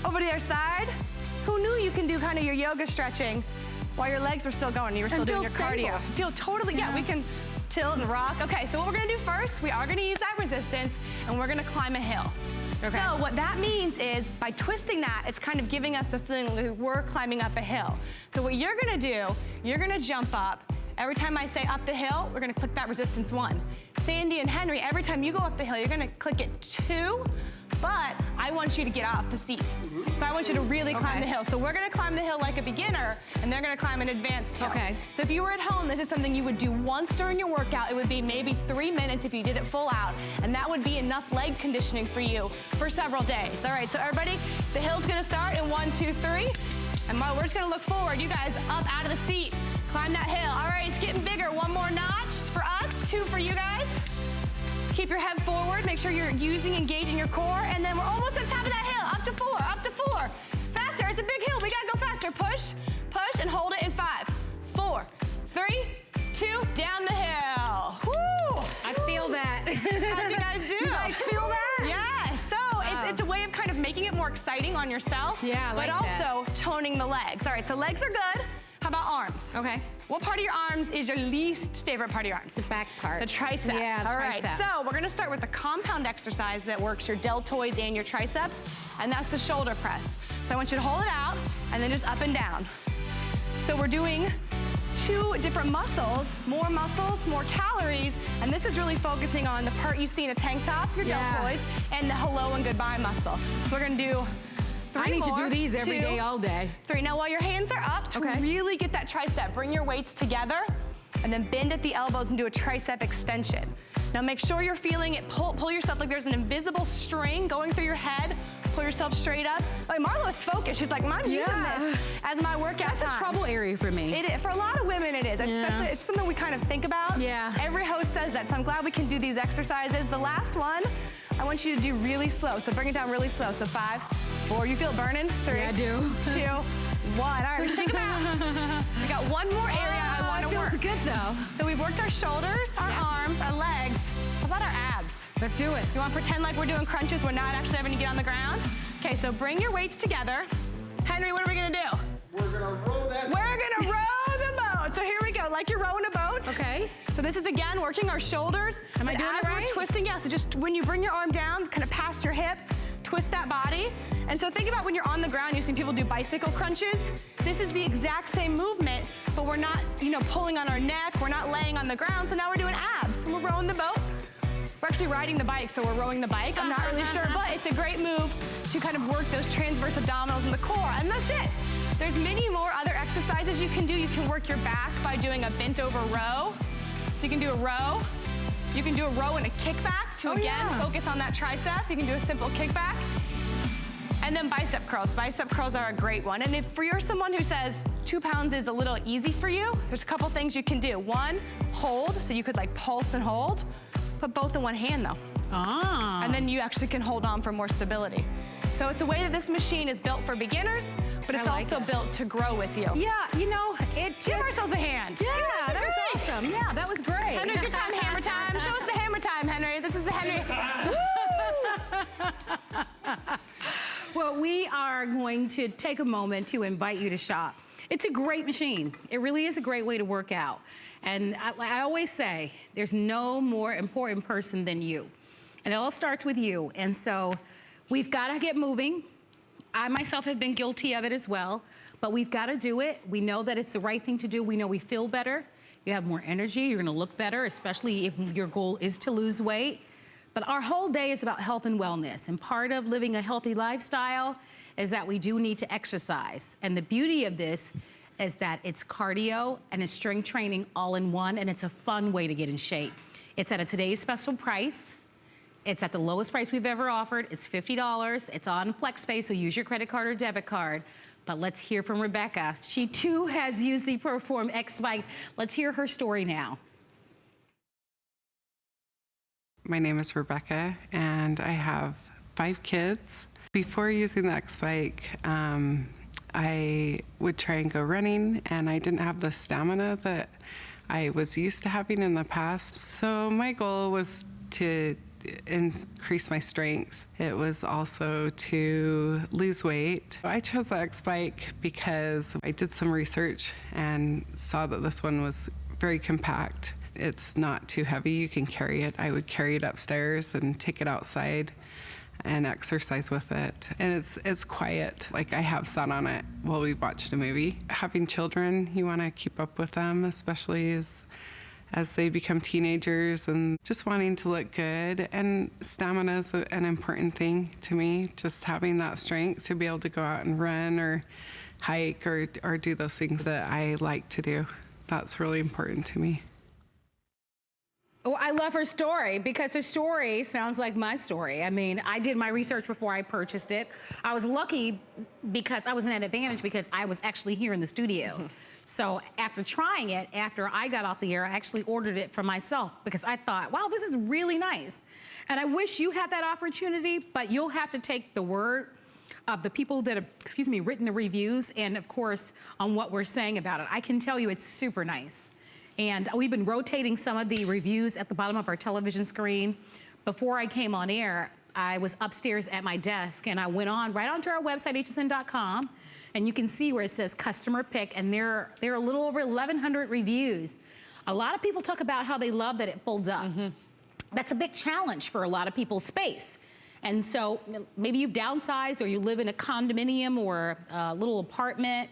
Over to the other side. Who knew you can do kind of your yoga stretching while your legs were still going, you were still doing your cardio. Feel totally, we can tilt and rock. Okay, so what we're gonna do first, we are gonna use that resistance, and we're gonna climb a hill. So what that means is by twisting that, it's kind of giving us the feeling that we're climbing up a hill. So what you're gonna do, you're gonna jump up. Every time I say up the hill, we're gonna click that resistance 1. Sandy and Henry, every time you go up the hill, you're gonna click it 2, but I want you to get off the seat. So I want you to really climb the hill. So we're gonna climb the hill like a beginner, and they're gonna climb an advanced hill. So if you were at home, this is something you would do once during your workout. It would be maybe 3 minutes if you did it full out, and that would be enough leg conditioning for you for several days. All right, so everybody, the hill's gonna start in 1, 2, 3, and we're just gonna look forward. You guys up out of the seat, climb that hill. All right, it's getting bigger. 1 more notch for us, 2 for you guys. Keep your head forward, make sure you're engaging your core, and then we're almost at the top of that hill. Up to 4, up to 4. it's a big hill. We gotta go faster. Push, push, and hold it in 5, 4, 3, 2, down the hill. Woo! I feel that. How'd you guys do? You guys feel that? Yeah, so it's a way of kind of making it more exciting on yourself. Yeah, I like but that. also toning the legs. All right, so legs are good. How about arms? Okay. What part of your arms is your least favorite part of your arms? The back part. The tricep. Yeah, the All right, tricep. so we're gonna start with the compound exercise that works your deltoids and your triceps, and that's the shoulder press. So I want you to hold it out and then just up and down. So we're doing 2 different muscles, more calories, and this is really focusing on the part you see in a tank top, your deltoids, and the hello and goodbye muscle. So we're gonna do 3 I need to more, do these every 2, day, all day. 3. Now while your hands are up, to really get that tricep, bring your weights together and then bend at the elbows and do a tricep extension. Now make sure you're feeling it, pull yourself like there's an invisible string going through your head, pull yourself straight up. Like Marlo's focused, she's like, I'm using this as my workout That's a trouble area for me. It is, for a lot of women it is, especially, it's something we kind of think about. Yeah. Every host says that, so I'm glad we can do these exercises. The last one, I want you to do really slow, so bring it down really slow. So 5, 4, you feel it burning? 3, Yeah, I do. 2, 1. All right, shake them out. We got one more area I want to work. Feels good though. So we've worked our shoulders, our arms, our legs. How about our abs? Let's do it. You want to pretend like we're doing crunches, we're not actually having to get on the ground? Okay, so bring your weights together. Henry, what are we gonna do? We're gonna roll that. We're gonna row the boat. So here we go, like you're rowing a boat. Okay. So this is again working our shoulders. Am I But doing as it right? we're twisting, yeah, so just when you bring your arm down, kind of past your hip, twist that body. And so think about when you're on the ground, you've seen people do bicycle crunches. This is the exact same movement, but we're not, pulling on our neck, we're not laying on the ground, so now we're doing abs. We're rowing the boat. We're actually riding the bike, so we're rowing the bike. I'm not really sure, but it's a great move to kind of work those transverse abdominals in the core, and that's it. There's many more other exercises you can do. You can work your back by doing a bent over row. So you can do a row. You can do a row and a kickback to focus on that tricep. You can do a simple kickback. And then bicep curls. Bicep curls are a great one. And if you're someone who says 2 pounds is a little easy for you, there's a couple things you can do. 1, hold, so you could like pulse and hold. Put both in one hand though. Ah. And then you actually can hold on for more stability. So it's a way that this machine is built for beginners, but it's also built to grow with you. Yeah, it just... Give ourselves a hand. Yeah, that was awesome. Yeah, that was great. Henry, good time, hammer time. Show us the hammer time, Henry. This is the Henry. Well, we are going to take a moment to invite you to shop. It's a great machine. It really is a great way to work out. And I always say, there's no more important person than you. And it all starts with you. And so we've got to get moving. I myself have been guilty of it as well, but we've got to do it. We know that it's the right thing to do. We know we feel better. You have more energy. You're going to look better, especially if your goal is to lose weight. But our whole day is about health and wellness. And part of living a healthy lifestyle is that we do need to exercise. And the beauty of this is that it's cardio and it's strength training all in one, and it's a fun way to get in shape. It's at today's special price. It's at the lowest price we've ever offered. It's $50. It's on FlexPay, so use your credit card or debit card. But let's hear from Rebecca. She too has used the ProForm XBike. Let's hear her story now. My name is Rebecca, and I have 5 kids. Before using the XBike, I would try and go running, and I didn't have the stamina that I was used to having in the past. So my goal was to increase my strength. It was also to lose weight. I chose the XBike because I did some research and saw that this one was very compact. It's not too heavy. You can carry it. I would carry it upstairs and take it outside and exercise with it. And it's quiet. Like, I have sat on it while we've watched a movie. Having children, you want to keep up with them, especially as they become teenagers, and just wanting to look good. And stamina is an important thing to me, just having that strength to be able to go out and run or hike or do those things that I like to do. That's really important to me. Oh, I love her story because her story sounds like my story. I mean, I did my research before I purchased it. I was lucky because I was in an advantage because I was actually here in the studios. So after trying it, after I got off the air, I actually ordered it for myself because I thought, wow, this is really nice. And I wish you had that opportunity, but you'll have to take the word of the people that have, written the reviews, and of course, on what we're saying about it. I can tell you it's super nice. And we've been rotating some of the reviews at the bottom of our television screen. Before I came on air, I was upstairs at my desk, and I went right onto our website, hsn.com, and you can see where it says customer pick, and there are a little over 1,100 reviews. A lot of people talk about how they love that it folds up. That's a big challenge for a lot of people's space. And so maybe you've downsized, or you live in a condominium or a little apartment.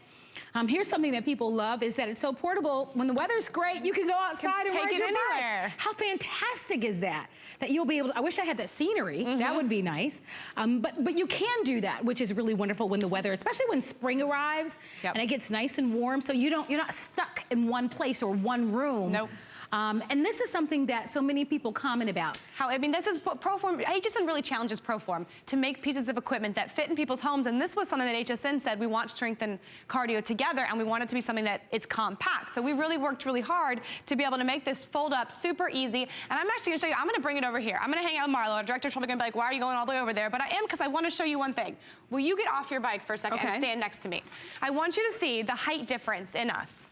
Here's something that people love is that it's so portable. When the weather's great, you can go outside and ride your bike. How fantastic is that? That you'll be able to, I wish I had that scenery. That would be nice. But you can do that, which is really wonderful when the weather, especially when spring arrives and it gets nice and warm, so you're not stuck in one place or one room. Nope. And this is something that so many people comment about. This is ProForm. HSN really challenges ProForm to make pieces of equipment that fit in people's homes. And this was something that HSN said, we want strength and cardio together, and we want it to be something that is compact. So we really worked really hard to be able to make this fold up super easy. And I'm actually gonna show you, I'm gonna bring it over here. I'm gonna hang out with Marlo. Our director's probably gonna be like, why are you going all the way over there? But I am, because I wanna show you one thing. Will you get off your bike for a second and stand next to me? I want you to see the height difference in us.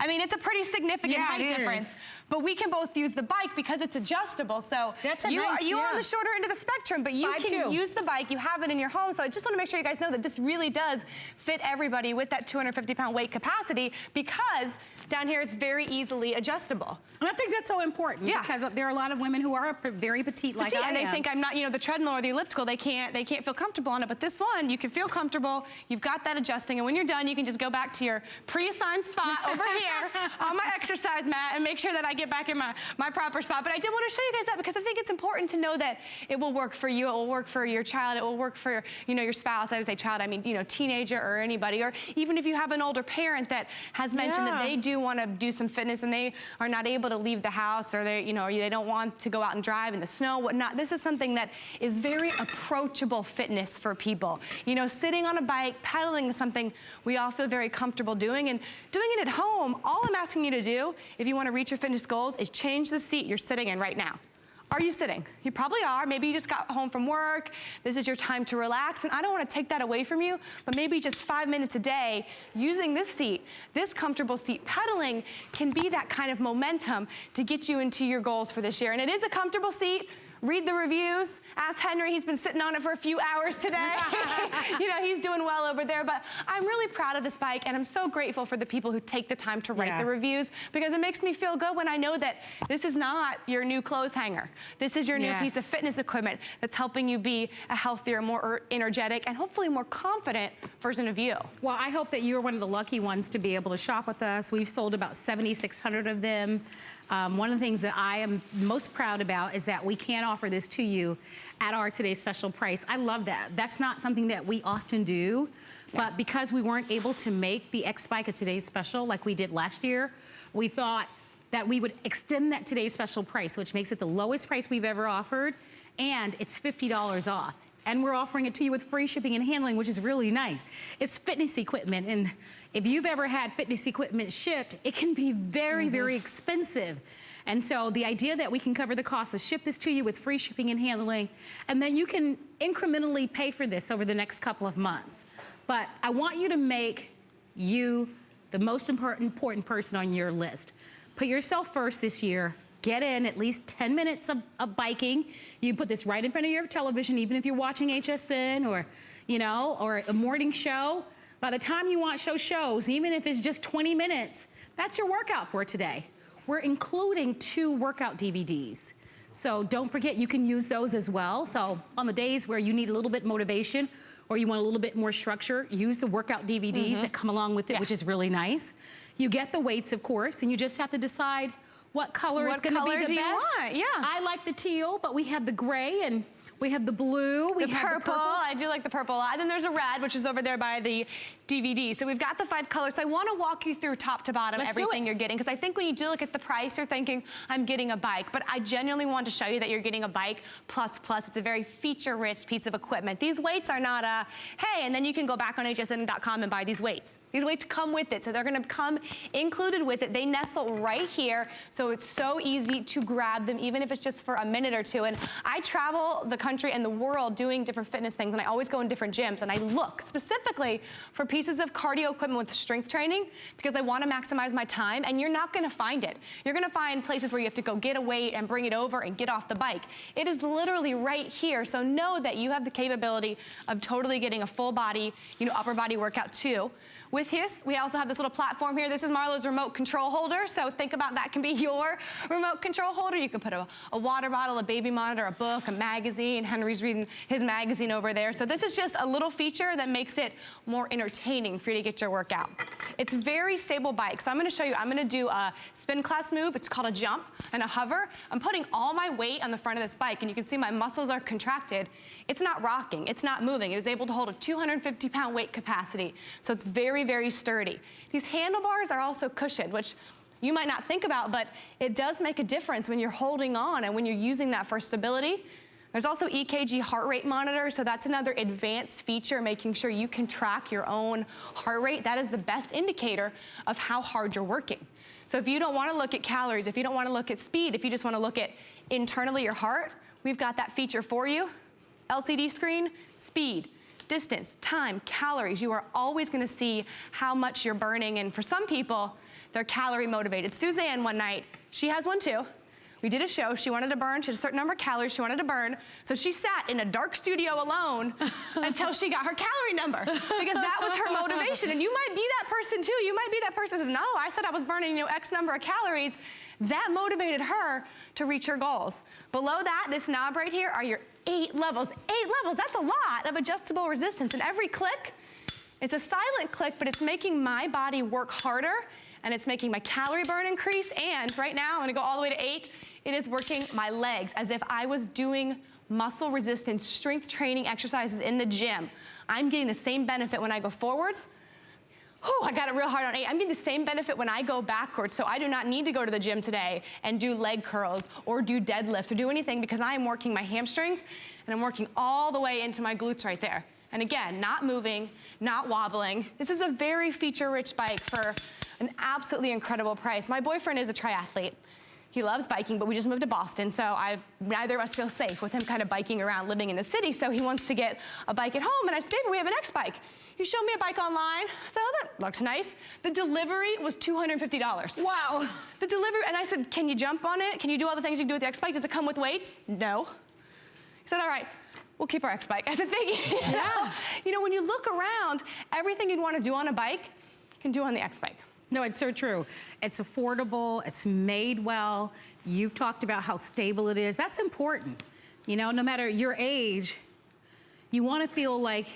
I mean, it's a pretty significant height difference. But we can both use the bike because it's adjustable. So you are on the shorter end of the spectrum, but you can use the bike. You have it in your home. So I just want to make sure you guys know that this really does fit everybody with that 250-pound weight capacity, because down here it's very easily adjustable. And I think that's so important because there are a lot of women who are very petite like I am. And they think I'm not, the treadmill or the elliptical, they can't feel comfortable on it. But this one, you can feel comfortable. You've got that adjusting. And when you're done, you can just go back to your pre-assigned spot over here on my exercise mat and make sure that I get back in my proper spot. But I did want to show you guys that because I think it's important to know that it will work for you. It will work for your child. It will work for, your spouse. I would say child, I mean, teenager or anybody. Or even if you have an older parent that has mentioned that they do want to do some fitness and they are not able to leave the house, or they, they don't want to go out and drive in the snow, whatnot. This is something that is very approachable fitness for people. Sitting on a bike, pedaling is something we all feel very comfortable doing, and doing it at home. All I'm asking you to do, if you want to reach your fitness goals, is change the seat you're sitting in right now. Are you sitting? You probably are. Maybe you just got home from work. This is your time to relax, and I don't want to take that away from you, but maybe just 5 minutes a day using this seat, this comfortable seat, pedaling can be that kind of momentum to get you into your goals for this year. And it is a comfortable seat. Read the reviews. Ask Henry, he's been sitting on it for a few hours today. He's doing well over there. But I'm really proud of this bike, and I'm so grateful for the people who take the time to write the reviews, because it makes me feel good when I know that this is not your new clothes hanger. This is your new piece of fitness equipment that's helping you be a healthier, more energetic, and hopefully more confident version of you. Well, I hope that you're one of the lucky ones to be able to shop with us. We've sold about 7,600 of them. One of the things that I am most proud about is that we can offer this to you at our today's special price. I love that. That's not something that we often do, but because we weren't able to make the XBike a today's special like we did last year, we thought that we would extend that today's special price, which makes it the lowest price we've ever offered, and it's $50 off. And we're offering it to you with free shipping and handling, which is really nice. It's fitness equipment, and if you've ever had fitness equipment shipped, it can be very, very expensive. And so the idea that we can cover the cost to ship this to you with free shipping and handling, and then you can incrementally pay for this over the next couple of months. But I want you to make you the most important person on your list. Put yourself first this year. Get in at least 10 minutes of biking. You put this right in front of your television, even if you're watching HSN or, or a morning show. By the time you want shows, even if it's just 20 minutes, that's your workout for today. We're including 2 workout DVDs. So don't forget, you can use those as well. So on the days where you need a little bit motivation or you want a little bit more structure, use the workout DVDs that come along with it, which is really nice. You get the weights, of course, and you just have to decide what color is going to be the best. You want? Yeah. I like the teal, but we have the gray and we have the blue. We have the purple. I do like the purple a lot. And then there's a red, which is over there by the DVD. So we've got the 5 colors. So I want to walk you through top to bottom everything you're getting, because I think when you do look at the price, you're thinking, I'm getting a bike. But I genuinely want to show you that you're getting a bike plus. It's a very feature-rich piece of equipment. These weights are not hey, and then you can go back on hsn.com and buy these weights. These weights come with it, so they're going to come included with it. They nestle right here, so it's so easy to grab them, even if it's just for a minute or two. And I travel the country country and the world doing different fitness things, and I always go in different gyms, and I look specifically for pieces of cardio equipment with strength training because I want to maximize my time, and you're not going to find it. You're going to find places where you have to go get a weight and bring it over and get off the bike. It is literally right here, so know that you have the capability of totally getting a full body, upper body workout too. With his, we also have this little platform here. This is Marlo's remote control holder, so think about that can be your remote control holder. You can put a water bottle, a baby monitor, a book, a magazine. Henry's reading his magazine over there. So this is just a little feature that makes it more entertaining for you to get your workout. It's a very stable bike, so I'm gonna show you, I'm gonna do a spin class move. It's called a jump and a hover. I'm putting all my weight on the front of this bike, and you can see my muscles are contracted. It's not rocking, it's not moving. It is able to hold a 250-pound weight capacity, so it's very, very sturdy. These handlebars are also cushioned, which you might not think about, but it does make a difference when you're holding on and when you're using that for stability. There's also EKG heart rate monitor, so that's another advanced feature, making sure you can track your own heart rate. That is the best indicator of how hard you're working. So if you don't want to look at calories, if you don't want to look at speed, if you just want to look at internally your heart, we've got that feature for you. LCD screen, speed, distance, time, calories. You are always going to see how much you're burning, and for some people, they're calorie motivated. Suzanne one night, she has one too. We did a show, she wanted to burn, she had a certain number of calories she wanted to burn, so she sat in a dark studio alone until she got her calorie number, because that was her motivation. And you might be that person too. You might be that person who says, no, I said I was burning X number of calories. That motivated her to reach her goals. Below that, this knob right here are your 8 levels. 8 levels, that's a lot of adjustable resistance. And every click, it's a silent click, but it's making my body work harder, and it's making my calorie burn increase. And right now, I'm gonna go all the way to 8. It is working my legs as if I was doing muscle resistance, strength training exercises in the gym. I'm getting the same benefit when I go forwards. Oh, I got it real hard on 8. I'm getting the same benefit when I go backwards, so I do not need to go to the gym today and do leg curls or do deadlifts or do anything, because I am working my hamstrings and I'm working all the way into my glutes right there. And again, not moving, not wobbling. This is a very feature-rich bike for an absolutely incredible price. My boyfriend is a triathlete. He loves biking, but we just moved to Boston, so neither of us feel safe with him kind of biking around living in the city, so he wants to get a bike at home, and I said, baby, we have an XBike. You showed me a bike online. I said, oh, that looks nice. The delivery was $250. Wow. The delivery, and I said, can you jump on it? Can you do all the things you can do with the XBike? Does it come with weights? No. He said, all right, we'll keep our XBike. I said, thank you. Yeah. When you look around, everything you'd want to do on a bike, you can do on the XBike. No, it's so true. It's affordable, it's made well. You've talked about how stable it is. That's important. No matter your age, you want to feel like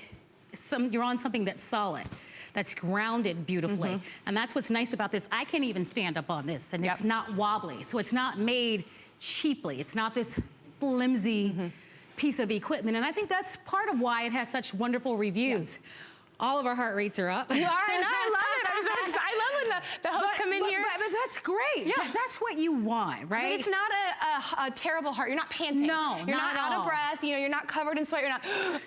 you're on something that's solid, that's grounded beautifully. And that's what's nice about this. I can even stand up on this, and it's not wobbly. So it's not made cheaply. It's not this flimsy piece of equipment. And I think that's part of why it has such wonderful reviews. All of our heart rates are up. You are, and I love it. I'm so excited. I love when the hosts come in here. But that's great. Yeah. That's what you want, right? But it's not a terrible heart. You're not panting. No, you're not not at out all. of breath. You're not covered in sweat. You're not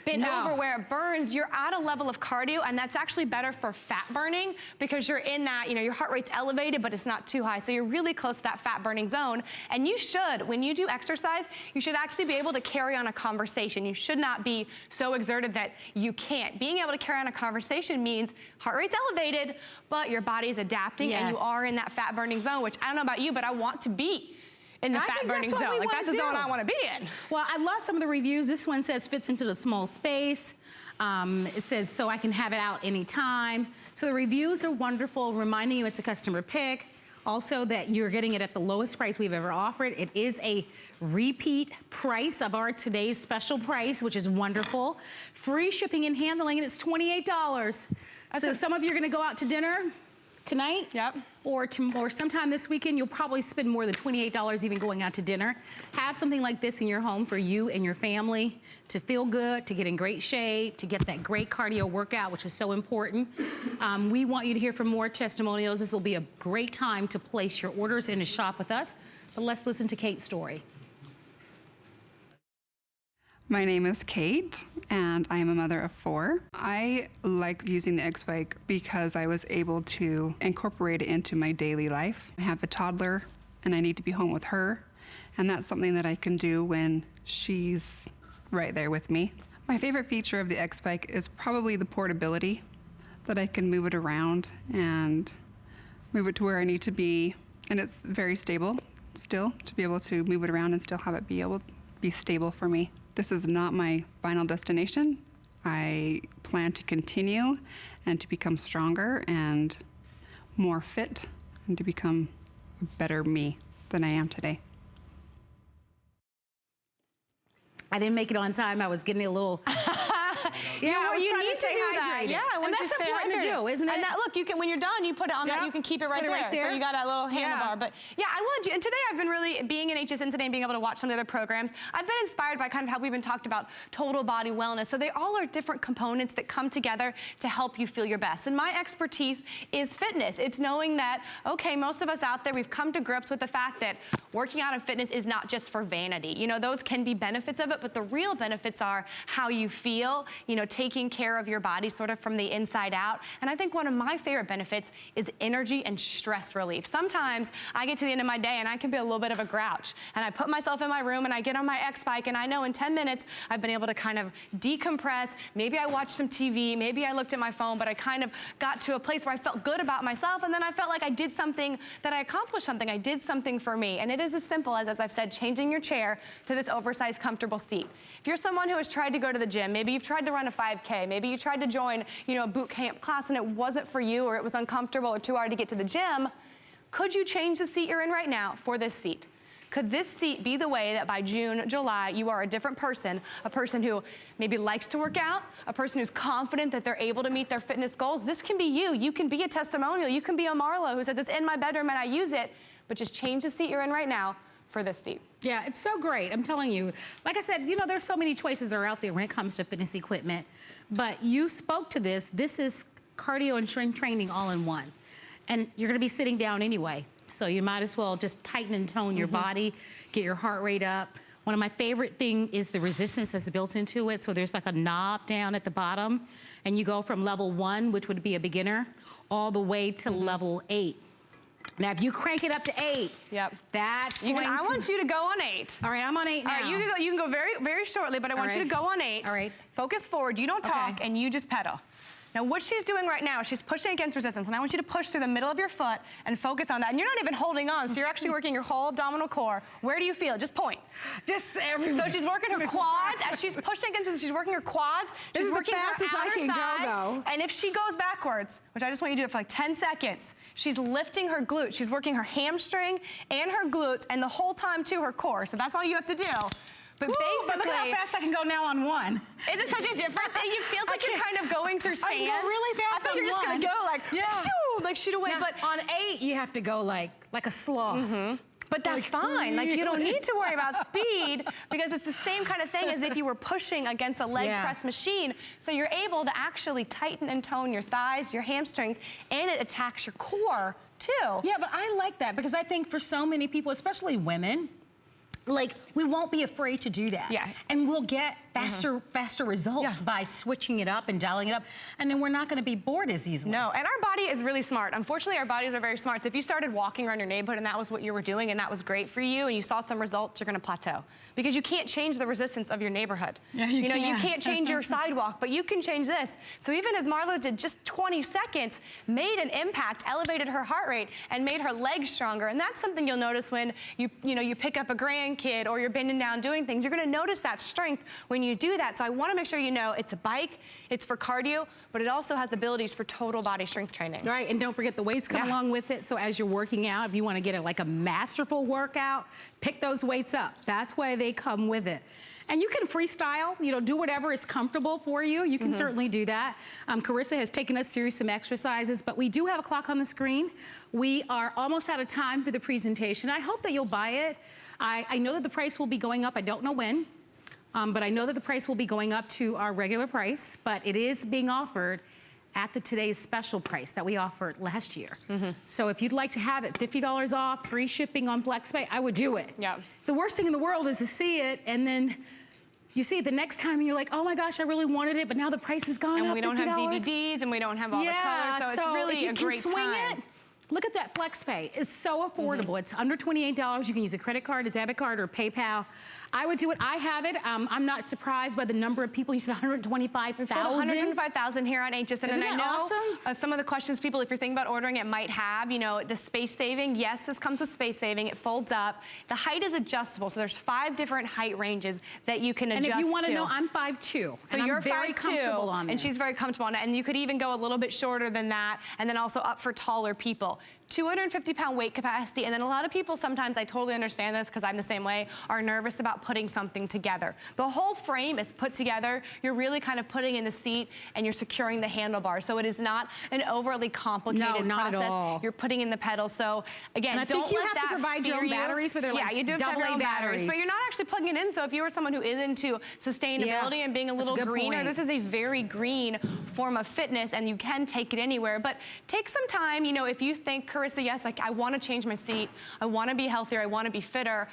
bent over where it burns. You're at a level of cardio, and that's actually better for fat burning, because you're in that, your heart rate's elevated, but it's not too high. So you're really close to that fat burning zone. And you should, when you do exercise, you should actually be able to carry on a conversation. You should not be so exerted that you can't. Being able to carry on a conversation means heart rate's elevated, but your body's adapting, and you are in that fat burning zone, which I don't know about you, but I want to be in the fat burning zone. Like, that's the zone I want to be in. Well, I love some of the reviews. This one says fits into the small space. It says, so I can have it out anytime. So the reviews are wonderful, reminding you it's a customer pick. Also that you're getting it at the lowest price we've ever offered. It is a repeat price of our today's special price, which is wonderful. Free shipping and handling, and it's $28. So some of you are gonna go out to dinner tonight, or sometime this weekend. You'll probably spend more than $28 even going out to dinner. Have something like this in your home for you and your family to feel good, to get in great shape, to get that great cardio workout, which is so important. We want you to hear from more testimonials. This will be a great time to place your orders and to shop with us. But let's listen to Kate's story. My name is Kate, and I am a mother of 4. I like using the XBike because I was able to incorporate it into my daily life. I have a toddler, and I need to be home with her, and that's something that I can do when she's right there with me. My favorite feature of the XBike is probably the portability, that I can move it around and move it to where I need to be. And it's very stable still, to be able to move it around and still have it be stable for me. This is not my final destination. I plan to continue and to become stronger and more fit and to become a better me than I am today. I didn't make it on time. I was getting a little... I was you trying need to stay do that. hydrated. Yeah, I want and you that's to stay important hydrated. to do, isn't it? And that, look, you can, when you're done, you put it on that, you can keep it right, there. So you got a little handlebar. But yeah, I wanted you, and today I've been really, being in HSN today and being able to watch some of the other programs, I've been inspired by kind of how we've been talked about total body wellness. So they all are different components that come together to help you feel your best. And my expertise is fitness. It's knowing that, okay, most of us out there, we've come to grips with the fact that working out and fitness is not just for vanity. You know, those can be benefits of it, but the real benefits are how you feel, you know, taking care of your body sort of from the inside out. And I think one of my favorite benefits is energy and stress relief. Sometimes I get to the end of my day and I can be a little bit of a grouch, and I put myself in my room and I get on my XBike, and I know in 10 minutes I've been able to kind of decompress. Maybe I watched some TV, maybe I looked at my phone, but I kind of got to a place where I felt good about myself, and then I felt like I did something, that I accomplished something, I did something for me. And it is as simple as I've said, changing your chair to this oversized, comfortable seat. If you're someone who has tried to go to the gym, maybe you've tried to run a 5K, maybe you tried to join, you know, a boot camp class and it wasn't for you, or it was uncomfortable or too hard to get to the gym, could you change the seat you're in right now for this seat? Could this seat be the way that by June, July, you are a different person, a person who maybe likes to work out, a person who's confident that they're able to meet their fitness goals? This can be you. You can be a testimonial. You can be a Marlo who says, it's in my bedroom and I use it, but just change the seat you're in right now for this seat. Yeah, it's so great. I'm telling you, like I said, you know, there's so many choices that are out there when it comes to fitness equipment, but you spoke to this. This is cardio and strength training all in one. And you're gonna be sitting down anyway. So you might as well just tighten and tone your body, get your heart rate up. One of my favorite things is the resistance that's built into it. So there's like a knob down at the bottom, and you go from level 1, which would be a beginner, all the way to level 8. Now, if you crank it up to 8, that's going I want you to go on 8. All right, I'm on 8 now. All right, you can go very, very shortly, but I want you to go on 8. All right. Focus forward, you don't talk, and you just pedal. Now, what she's doing right now, she's pushing against resistance, and I want you to push through the middle of your foot and focus on that. And you're not even holding on, so you're actually working your whole abdominal core. Where do you feel? Just point. Just everywhere. So she's working her quads. As she's pushing against resistance, she's working her quads. She's working her outer thigh. And if she goes backwards, which I just want you to do it for like 10 seconds, she's lifting her glutes. She's working her hamstring and her glutes, and the whole time to her core. So that's all you have to do. But basically, but look how fast I can go now on 1. Is it such a difference? It feels like you're kind of going through sand. I can go really fast. I thought you're just gonna go like, shoo, like shoot away. Now, but on 8, you have to go like a sloth. But that's fine. Like, you don't need to worry about speed, because it's the same kind of thing as if you were pushing against a leg press machine. So you're able to actually tighten and tone your thighs, your hamstrings, and it attacks your core too. Yeah, but I like that, because I think for so many people, especially women, like, we won't be afraid to do that. Yeah. And we'll get faster results by switching it up and dialing it up. And then we're not gonna be bored as easily. No, and our body is really smart. Unfortunately, our bodies are very smart. So if you started walking around your neighborhood and that was what you were doing and that was great for you and you saw some results, you're gonna plateau. Because you can't change the resistance of your neighborhood. Yeah, you know, you can't change your sidewalk, but you can change this. So even as Marlo did, just 20 seconds, made an impact, elevated her heart rate, and made her legs stronger. And that's something you'll notice when you pick up a grandkid or you're bending down doing things. You're gonna notice that strength when you do that. So I wanna make sure you know it's a bike, it's for cardio, but it also has abilities for total body strength training. Right, and don't forget the weights come along with it. So as you're working out, if you wanna get like a masterful workout, pick those weights up. That's why they come with it. And you can freestyle, you know, do whatever is comfortable for you. You can certainly do that. Carissa has taken us through some exercises, but we do have a clock on the screen. We are almost out of time for the presentation. I hope that you'll buy it. I know that the price will be going up. I don't know when, but I know that the price will be going up to our regular price, but it is being offered at the today's special price that we offered last year. So if you'd like to have it, $50 off, free shipping on FlexPay, I would do it. Yeah. The worst thing in the world is to see it and then you see it the next time and you're like, oh my gosh, I really wanted it, but now the price has gone up. And we don't have $50. DVDs and we don't have all the colors, so it's really a great time. Look at that FlexPay. It's so affordable. It's under $28. You can use a credit card, a debit card, or PayPal. I would do it. I have it. I'm not surprised by the number of people. You said 125,000. So 105,000 here on HSN. Isn't And I that know awesome? some of the questions people, if you're thinking about ordering it, might have, you know, the space saving. Yes, this comes with space saving. It folds up. The height is adjustable. So there's 5 different height ranges that you can adjust to. And if you want to know, I'm 5'2". So and you're I'm very 5'2", comfortable on this. and she's very comfortable on it. And you could even go a little bit shorter than that, and then also up for taller people. 250-pound weight capacity, and then a lot of people sometimes, I totally understand this because I'm the same way, are nervous about putting something together. The whole frame is put together. You're really kind of putting in the seat and you're securing the handlebar. So it is not an overly complicated not process. at all. You're putting in the pedals. So again, And I don't think you let have that to provide your fear own you. batteries, but they're yeah, like you do have to have your AA own batteries, but batteries. you're not actually plugging it in. So if you are someone who is into sustainability and being a little that's a good greener, point. this is a very green form of fitness, and you can take it anywhere. But take some time, you know, if you think, Carissa, yes, like I want to change my seat, I want to be healthier, I want to be fitter.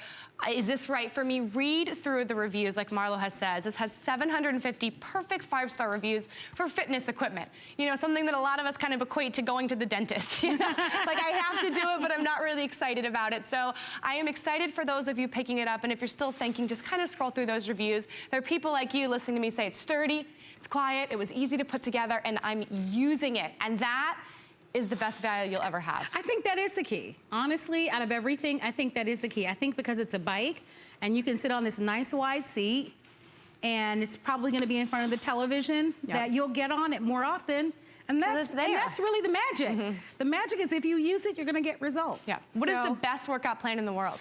Is this right for me? Read through the reviews, like Marlo has said. This has 750 perfect 5-star reviews for fitness equipment. You know, something that a lot of us kind of equate to going to the dentist. You know? Like, I have to do it, but I'm not really excited about it. So I am excited for those of you picking it up. And if you're still thinking, just kind of scroll through those reviews. There are people like you listening to me say it's sturdy, it's quiet, it was easy to put together, and I'm using it. And that is the best value you'll ever have. I think that is the key. Honestly, out of everything, I think that is the key. I think because it's a bike and you can sit on this nice wide seat and it's probably gonna be in front of the television, that you'll get on it more often. And that's really the magic. The magic is if you use it, you're gonna get results. Yeah. What is the best workout plan in the world?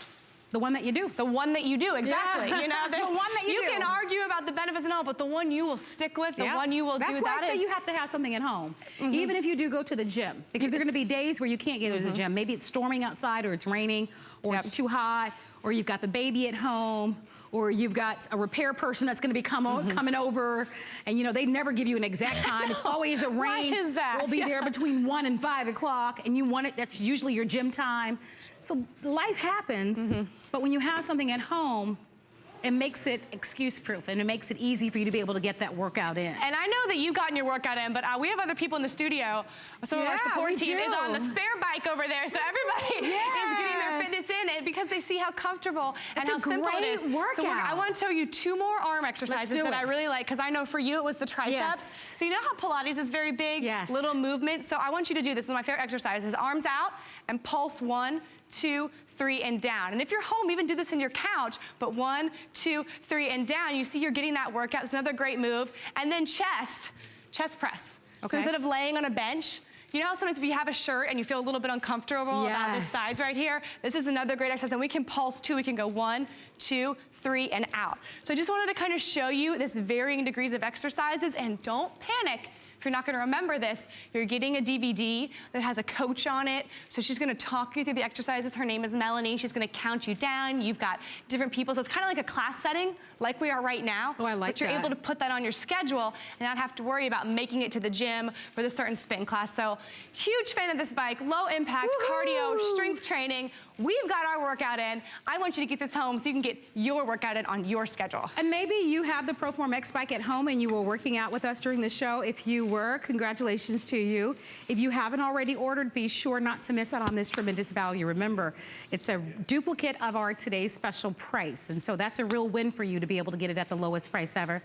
The one that you do. The one that you do, exactly. Yeah. You know, there's The one that you do. can argue about the benefits and all, but the one you will stick with, the one you will do, That's why I say you have to have something at home. Even if you do go to the gym, because there are gonna be days where you can't get to the gym. Maybe it's storming outside, or it's raining, or it's too hot, or you've got the baby at home, or you've got a repair person that's gonna be coming over, and you know, they never give you an exact time. It's always a range. Why is that? We'll be there between 1 and 5 o'clock, and you want it, that's usually your gym time. So life happens, but when you have something at home, it makes it excuse-proof, and it makes it easy for you to be able to get that workout in. And I know that you've gotten your workout in, but we have other people in the studio. Some of our support team is on the spare bike over there, so everybody is getting their fitness in, and because they see how comfortable and how simple it is. Workout. So I want to show you 2 more arm exercises that I really like, because I know for you it was the triceps. Yes. So you know how Pilates is very big, little movement. So I want you to do this. This is my favorite exercise. Is arms out and pulse 1, 2, 3, and down. And if you're home, even do this in your couch, but 1, 2, 3, and down. You see you're getting that workout. It's another great move. And then chest press. So instead of laying on a bench, you know how sometimes if you have a shirt and you feel a little bit uncomfortable about the sides right here? This is another great exercise, and we can pulse too. We can go 1, 2, 3, and out. So I just wanted to kind of show you this varying degrees of exercises, and don't panic. If you're not gonna remember this, you're getting a DVD that has a coach on it. So she's gonna talk you through the exercises. Her name is Melanie. She's gonna count you down. You've got different people. So it's kind of like a class setting, like we are right now. Oh, I like that. But you're able to put that on your schedule and not have to worry about making it to the gym for the certain spin class. So huge fan of this bike, low impact, cardio, strength training. We've got our workout in. I want you to get this home so you can get your workout in on your schedule. And maybe you have the ProForm XBike at home and you were working out with us during the show. If you were, congratulations to you. If you haven't already ordered, be sure not to miss out on this tremendous value. Remember, it's a duplicate of our today's special price. And so that's a real win for you to be able to get it at the lowest price ever.